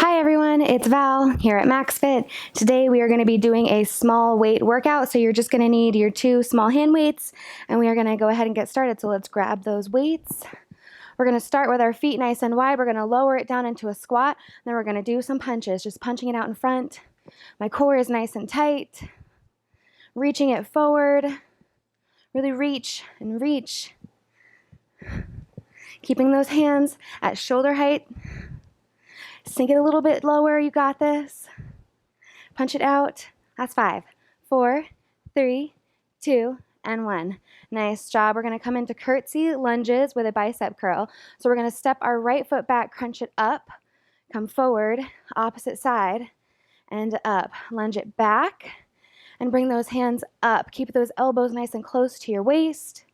Hi everyone, it's Val here at MaxFit. Today we are going to be doing a small weight workout, so you're just going to need your 2 small hand weights, and we are going to go ahead and get started. So let's grab those weights. We're going to start with our feet nice and wide. We're going to lower it down into a squat, then we're going to do some punches, just punching it out in front. My core is nice and tight, reaching it forward. Really reach and reach. Keeping those hands at shoulder height. Sink it a little bit lower. You got this. Punch it out. That's 5, 4, 3, 2, and 1. Nice job. We're going to come into curtsy lunges with a bicep curl. So we're going to step our right foot back, crunch it up, come forward, opposite side, and up. Lunge it back, and bring those hands up. Keep those elbows nice and close to your waist,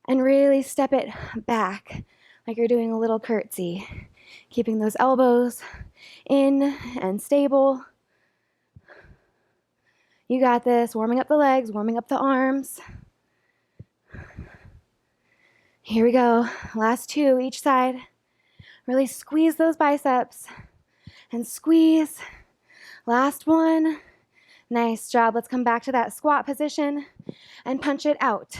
and really step it back like you're doing a little curtsy. Keeping those elbows in and stable. You got this. Warming up the legs, warming up the arms. Here we go. Last 2 each side. Really squeeze those biceps and squeeze. Last 1. Nice job. Let's come back to that squat position and punch it out.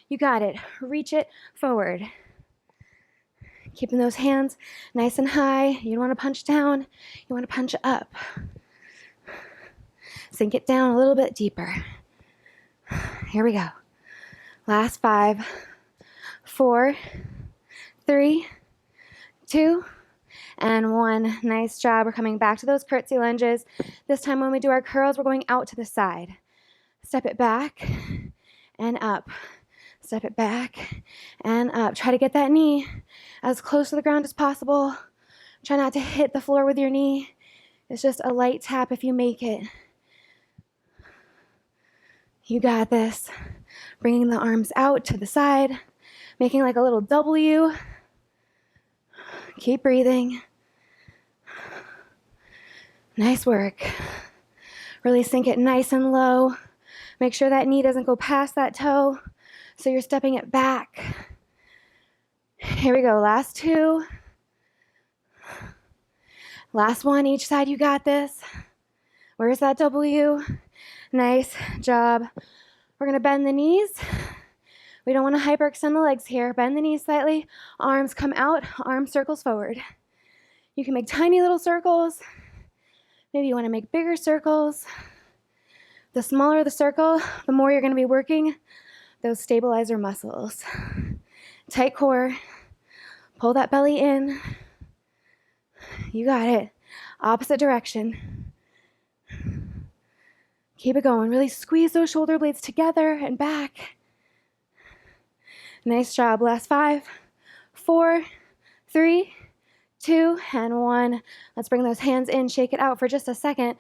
You got it. Reach it forward. Keeping those hands nice and high. You don't want to punch down. You want to punch up. Sink it down a little bit deeper. Here we go. Last 5, 4, 3, 2, and 1. Nice job. We're coming back to those curtsy lunges. This time when we do our curls, we're going out to the side. Step it back and up. Step it back and up. Try to get that knee as close to the ground as possible. Try not to hit the floor with your knee. It's just a light tap if you make it. You got this. Bringing the arms out to the side, making like a little W. Keep breathing. Nice work. Really sink it nice and low. Make sure that knee doesn't go past that toe, so you're stepping it back. Here we go. Last 2. Last 1 each side. You got this. Where's that W? Nice job. We're going to bend the knees. We don't want to hyperextend the legs here. Bend the knees slightly. Arms come out. Arm circles forward. You can make tiny little circles. Maybe you want to make bigger circles. The smaller the circle, the more you're going to be working those stabilizer muscles. Tight core. Pull that belly in. You got it. Opposite direction. Keep it going. Really squeeze those shoulder blades together and back. Nice job. Last 5, 4, 3, 2, and 1. Let's bring those hands in. Shake it out for just a second.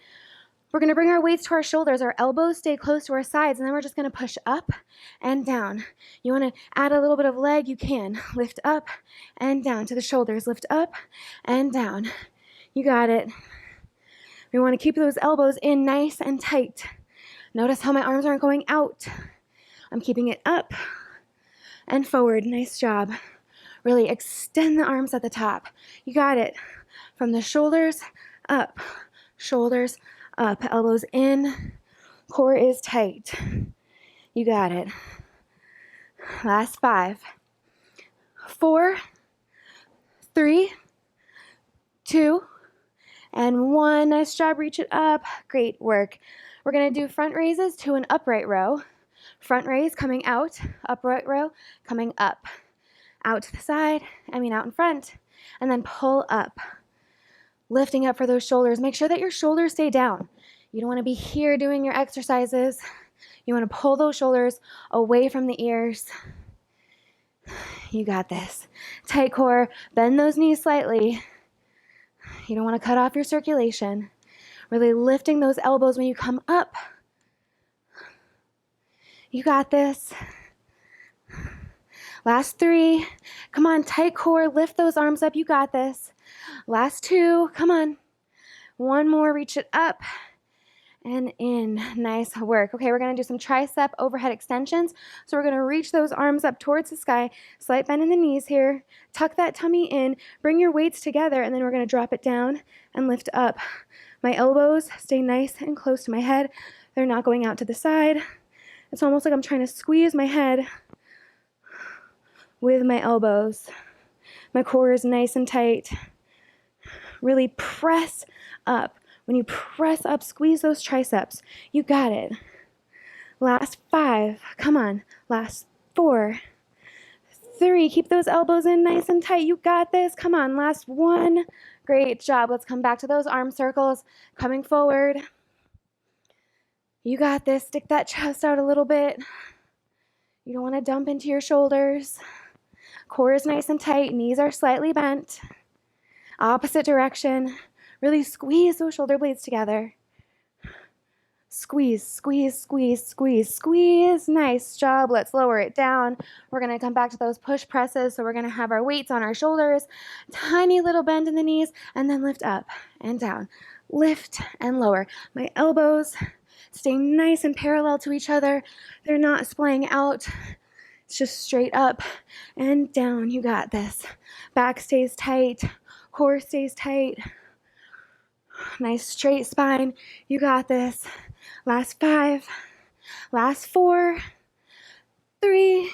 We're going to bring our weights to our shoulders. Our elbows stay close to our sides, and then we're just going to push up and down. You want to add a little bit of leg, you can. Lift up and down to the shoulders. Lift up and down. You got it. We want to keep those elbows in nice and tight. Notice how my arms aren't going out. I'm keeping it up and forward. Nice job. Really extend the arms at the top. You got it. From the shoulders up, shoulders up, elbows in, core is tight. You got it. Last 5, 4, 3, 2, and 1. Nice job. Reach it up. Great work. We're going to do front raises to an upright row. Front raise coming out, upright row coming up. Out to the side, out in front, and then pull up. Lifting up for those shoulders. Make sure that your shoulders stay down. You don't want to be here doing your exercises. You want to pull those shoulders away from the ears. You got this. Tight core. Bend those knees slightly. You don't want to cut off your circulation. Really lifting those elbows when you come up. You got this. Last 3. Come on, tight core. Lift those arms up. You got this. Last 2. Come on. 1 more. Reach it up and in. Nice work. Okay, we're gonna do some tricep overhead extensions. So we're gonna reach those arms up towards the sky, slight bend in the knees here, tuck that tummy in, bring your weights together, and then we're gonna drop it down and lift up. My elbows stay nice and close to my head. They're not going out to the side. It's almost like I'm trying to squeeze my head with my elbows. My core is nice and tight. Really press up. When you press up, squeeze those triceps. You got it. Last 5. Come on. Last 4. 3. Keep those elbows in nice and tight. You got this. Come on. Last 1. Great job. Let's come back to those arm circles. Coming forward. You got this. Stick that chest out a little bit. You don't want to dump into your shoulders. Core is nice and tight. Knees are slightly bent. Opposite direction. Really squeeze those shoulder blades together. Squeeze, squeeze, squeeze, squeeze, squeeze. Nice job. Let's lower it down. We're going to come back to those push presses. So we're going to have our weights on our shoulders, tiny little bend in the knees, and then lift up and down. Lift and lower. My elbows stay nice and parallel to each other. They're not splaying out. It's just straight up and down. You got this. Back stays tight. Core stays tight. Nice straight spine. You got this. Last 5. Last 4. 3.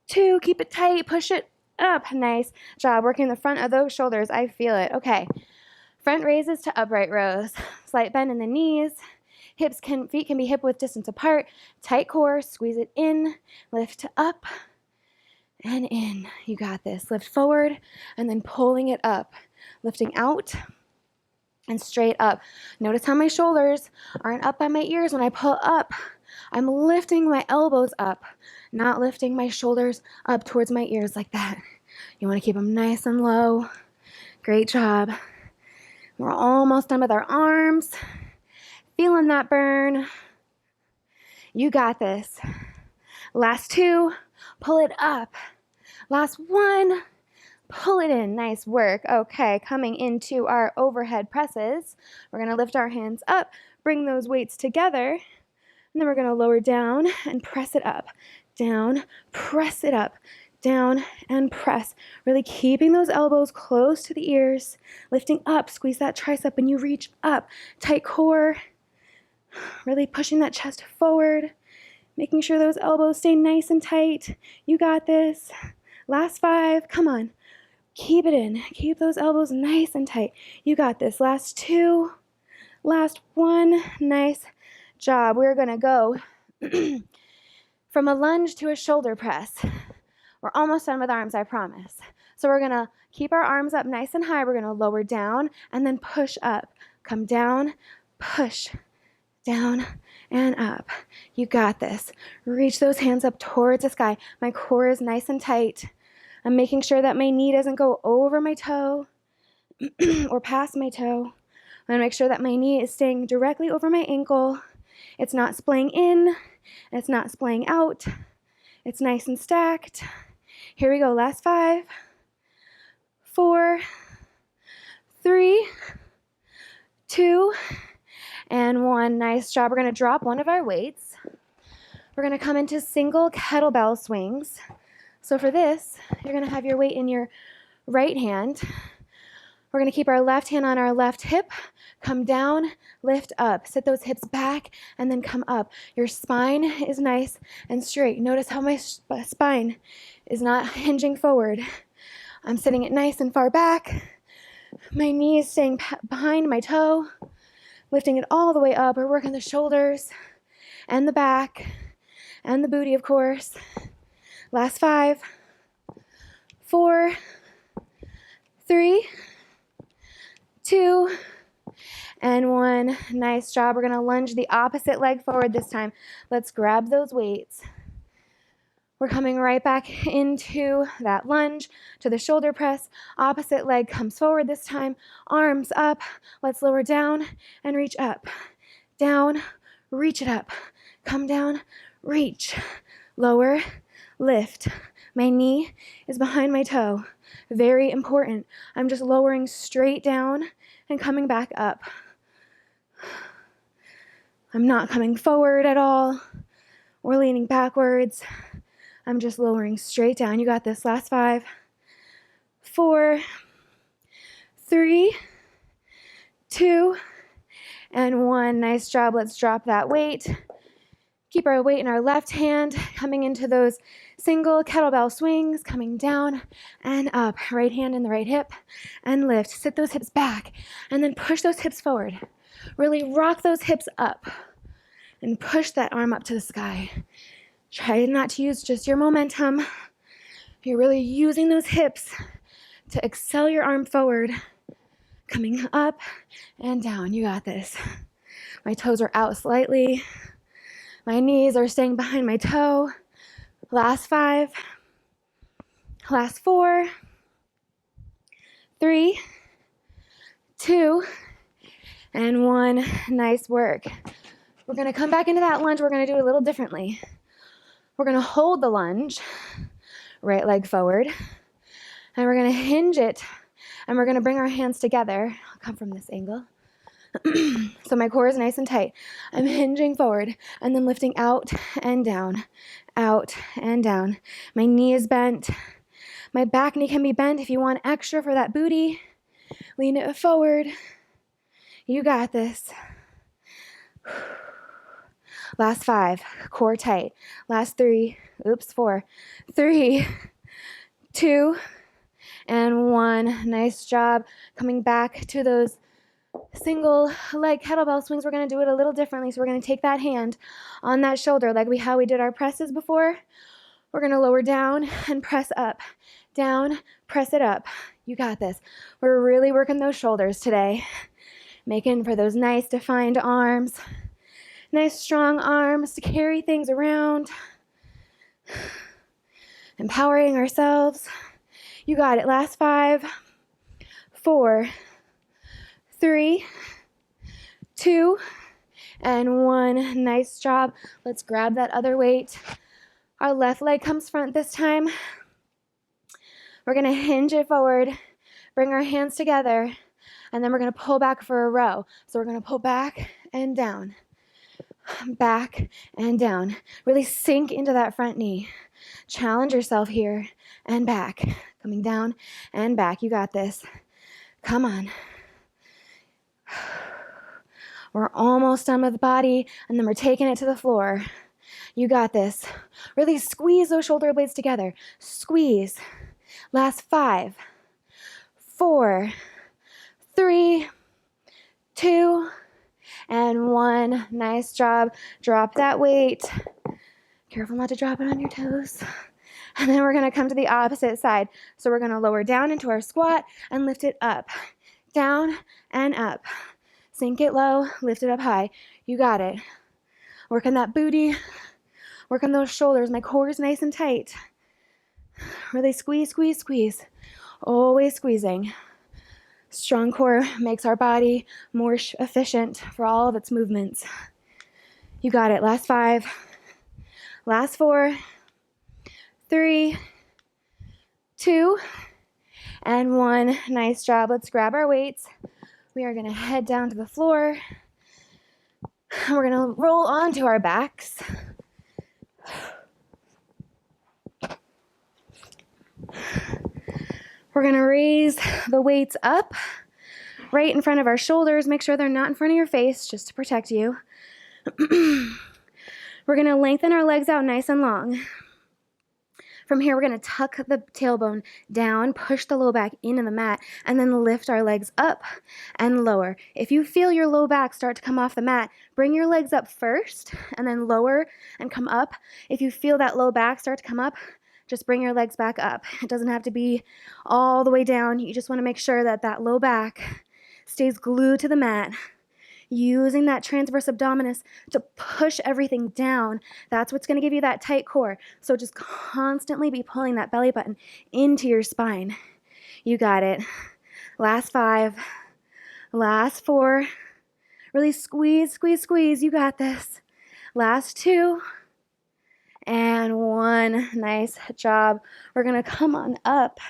2. Keep it tight. Push it up. Nice job. Working the front of those shoulders. I feel it. Okay. Front raises to upright rows. Slight bend in the knees. Feet can be hip width distance apart. Tight core. Squeeze it in. Lift up and in. You got this. Lift forward and then pulling it up. Lifting out and straight up. Notice how my shoulders aren't up by my ears. When I pull up, I'm lifting my elbows up, not lifting my shoulders up towards my ears like that. You want to keep them nice and low. Great job. We're almost done with our arms. Feeling that burn. You got this. Last 2, pull it up. Last 1, pull it in. Nice work. Okay, coming into our overhead presses. We're going to lift our hands up, bring those weights together, and then we're going to lower down and press it up. Down, press it up. Down and press. Really keeping those elbows close to the ears. Lifting up, squeeze that tricep and you reach up. Tight core. Really pushing that chest forward. Making sure those elbows stay nice and tight. You got this. Last 5. Come on. Keep it in. Keep those elbows nice and tight. You got this. Last 2. Last 1. Nice job. We're going to go from a lunge to a shoulder press. We're almost done with arms, I promise. So we're going to keep our arms up nice and high. We're going to lower down and then push up. Come down, push, down, and up. You got this. Reach those hands up towards the sky. My core is nice and tight. I'm making sure that my knee doesn't go over my toe or past my toe. I'm going to make sure that my knee is staying directly over my ankle. It's not splaying in, and it's not splaying out. It's nice and stacked. Here we go. Last 5, 4, 3, 2, and 1. Nice job. We're going to drop one of our weights. We're going to come into single kettlebell swings. So for this, you're going to have your weight in your right hand. We're going to keep our left hand on our left hip, come down, lift up, sit those hips back, and then come up. Your spine is nice and straight. Notice how my spine is not hinging forward. I'm sitting it nice and far back. My knee is staying behind my toe, lifting it all the way up. We're working the shoulders and the back and the booty, of course. Last 5, 4, 3, 2, and 1. Nice job. We're going to lunge the opposite leg forward this time. Let's grab those weights. We're coming right back into that lunge to the shoulder press. Opposite leg comes forward this time. Arms up. Let's lower down and reach up. Down, reach it up. Come down, reach. Lower, lift. My knee is behind my toe. Very important. I'm just lowering straight down and coming back up. I'm not coming forward at all or leaning backwards. I'm just lowering straight down. You got this. Last 5, 4, 3, 2, and 1. Nice job. Let's drop that weight. Keep our weight in our left hand, coming into those single kettlebell swings, coming down and up. Right hand in the right hip and lift. Sit those hips back and then push those hips forward. Really rock those hips up and push that arm up to the sky. Try not to use just your momentum. You're really using those hips to excel your arm forward, coming up and down. You got this. My toes are out slightly. My knees are staying behind my toe. Last 5, last 4, 3, 2, and 1. Nice work. We're gonna come back into that lunge. We're gonna do it a little differently. We're gonna hold the lunge, right leg forward, and we're gonna hinge it, and we're gonna bring our hands together. I'll come from this angle. So my core is nice and tight. I'm hinging forward and then lifting out and down, out and down. My knee is bent. My back knee can be bent if you want extra for that booty. Lean it forward. You got this. Last 5, core tight. Last 3, 4, 3, 2, and 1. Nice job. Coming back to those single leg kettlebell swings. We're going to do it a little differently. So we're going to take that hand on that shoulder like how we did our presses before. We're going to lower down and press up. Down, press it up. You got this. We're really working those shoulders today. Making for those nice defined arms. Nice strong arms to carry things around. Empowering ourselves. You got it. Last 5, 4, 3, 2, and 1. Nice job. Let's grab that other weight. Our left leg comes front this time. We're going to hinge it forward, bring our hands together, and then we're going to pull back for a row. So we're going to pull back and down, back and down. Really sink into that front knee. Challenge yourself here and back. Coming down and back. You got this. Come on. We're almost done with the body, and then we're taking it to the floor. You got this. Really squeeze those shoulder blades together. Squeeze. Last 5, 4, 3, 2, and 1. Nice job. Drop that weight. Careful not to drop it on your toes. And then we're going to come to the opposite side. So we're going to lower down into our squat and lift it up. Down and up. Sink it low, lift it up high. You got it. Work on that booty. Work on those shoulders. My core is nice and tight. Really squeeze, squeeze, squeeze. Always squeezing. Strong core makes our body more efficient for all of its movements. You got it. Last 5. Last 4. 3, 2, and 1. Nice job. Let's grab our weights. We are going to head down to the floor. We're going to roll onto our backs. We're going to raise the weights up right in front of our shoulders. Make sure they're not in front of your face, just to protect you. We're going to lengthen our legs out nice and long. From here, we're going to tuck the tailbone down, push the low back into the mat, and then lift our legs up and lower. If you feel your low back start to come off the mat, bring your legs up first and then lower and come up. If you feel that low back start to come up, just bring your legs back up. It doesn't have to be all the way down. You just want to make sure that that low back stays glued to the mat. Using that transverse abdominis to push everything down. That's what's going to give you that tight core. So just constantly be pulling that belly button into your spine. You got it. Last 5. Last 4. Really squeeze, squeeze, squeeze. You got this. Last 2. And 1. Nice job. We're going to come on up,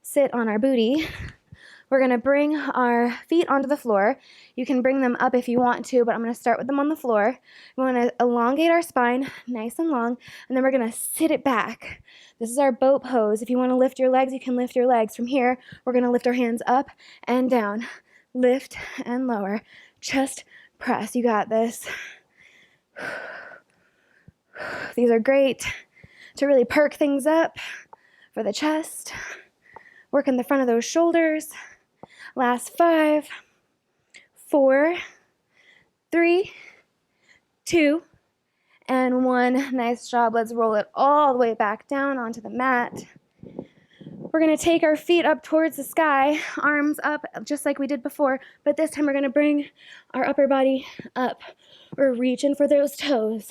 sit on our booty. We're gonna bring our feet onto the floor. You can bring them up if you want to, but I'm gonna start with them on the floor. We wanna elongate our spine nice and long, and then we're gonna sit it back. This is our boat pose. If you wanna lift your legs, you can lift your legs. From here, we're gonna lift our hands up and down. Lift and lower. Chest press. You got this. These are great to really perk things up for the chest. Working the front of those shoulders. Last 5, 4, 3, 2, and 1. Nice job. Let's roll it all the way back down onto the mat. We're going to take our feet up towards the sky, arms up just like we did before, but this time we're going to bring our upper body up. We're reaching for those toes.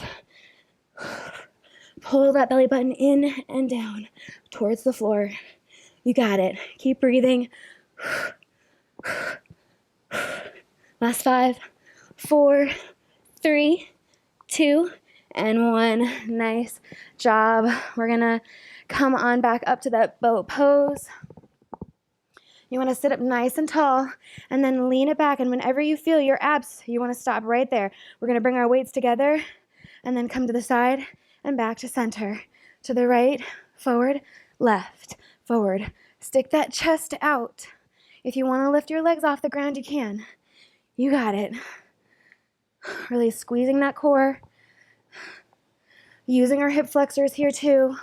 Pull that belly button in and down towards the floor. You got it. Keep breathing. Last 5, 4, 3, 2, and 1. Nice job. We're gonna come on back up to that boat pose. You want to sit up nice and tall and then lean it back, and whenever you feel your abs, you want to stop right there. We're gonna bring our weights together and then come to the side and back to center. To the right, forward, left, forward. Stick that chest out. If you want to lift your legs off the ground, you can. You got it. Really squeezing that core. Using our hip flexors here too.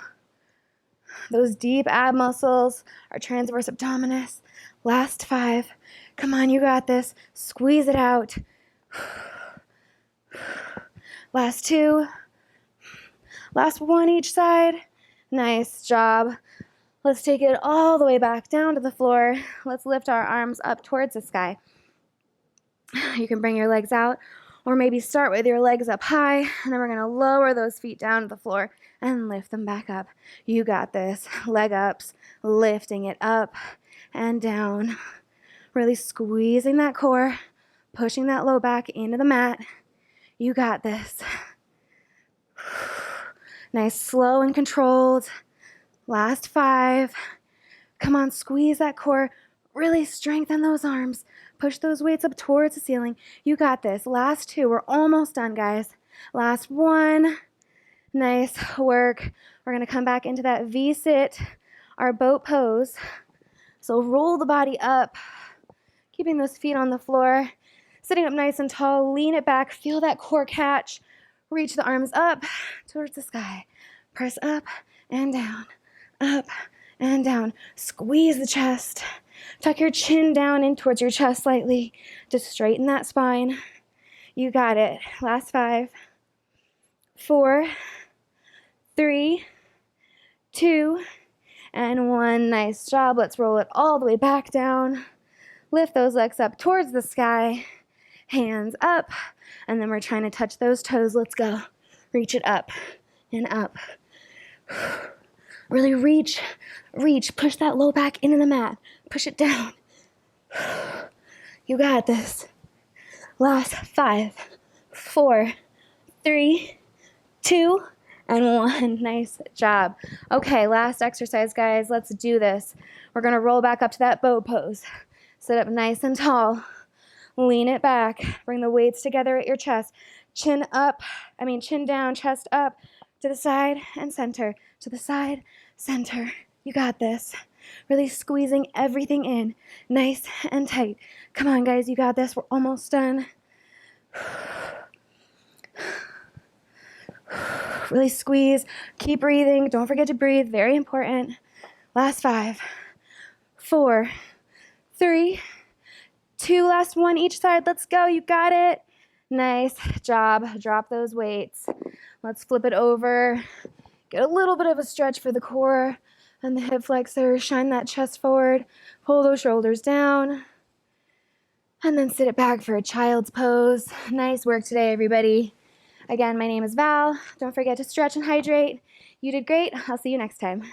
Those deep ab muscles, our transverse abdominis. Last 5. Come on, you got this. Squeeze it out. Last 2. Last 1 each side. Nice job. Let's take it all the way back down to the floor. Let's lift our arms up towards the sky. You can bring your legs out, or maybe start with your legs up high, and then we're gonna lower those feet down to the floor and lift them back up. You got this. Leg ups, lifting it up and down. Really squeezing that core, pushing that low back into the mat. You got this. Nice, slow and controlled. Last 5. Come on, squeeze that core. Really strengthen those arms. Push those weights up towards the ceiling. You got this. Last 2. We're almost done, guys. Last 1. Nice work. We're going to come back into that V-sit, our boat pose. So roll the body up, keeping those feet on the floor. Sitting up nice and tall. Lean it back. Feel that core catch. Reach the arms up towards the sky. Press up and down. Up and down. Squeeze the chest. Tuck your chin down in towards your chest slightly to straighten that spine. You got it. Last 5, 4, 3, 2, and 1. Nice job. Let's roll it all the way back down. Lift those legs up towards the sky. Hands up. And then we're trying to touch those toes. Let's go. Reach it up and up. Really reach. Push that low back into the mat. Push it down. You got this. Last 5, 4, 3, 2, and 1. Nice job. Okay, last exercise, guys. Let's do this. We're going to roll back up to that boat pose. Sit up nice and tall. Lean it back. Bring the weights together at your chest. Chin down, chest up, to the side and center. To the side, center. You got this. Really squeezing everything in. Nice and tight. Come on, guys. You got this. We're almost done. Really squeeze. Keep breathing. Don't forget to breathe. Very important. Last 5, 4, 3, 2. Last 1 each side. Let's go. You got it. Nice job. Drop those weights. Let's flip it over. Get a little bit of a stretch for the core and the hip flexors. Shine that chest forward. Pull those shoulders down. And then sit it back for a child's pose. Nice work today, everybody. Again, my name is Val. Don't forget to stretch and hydrate. You did great. I'll see you next time.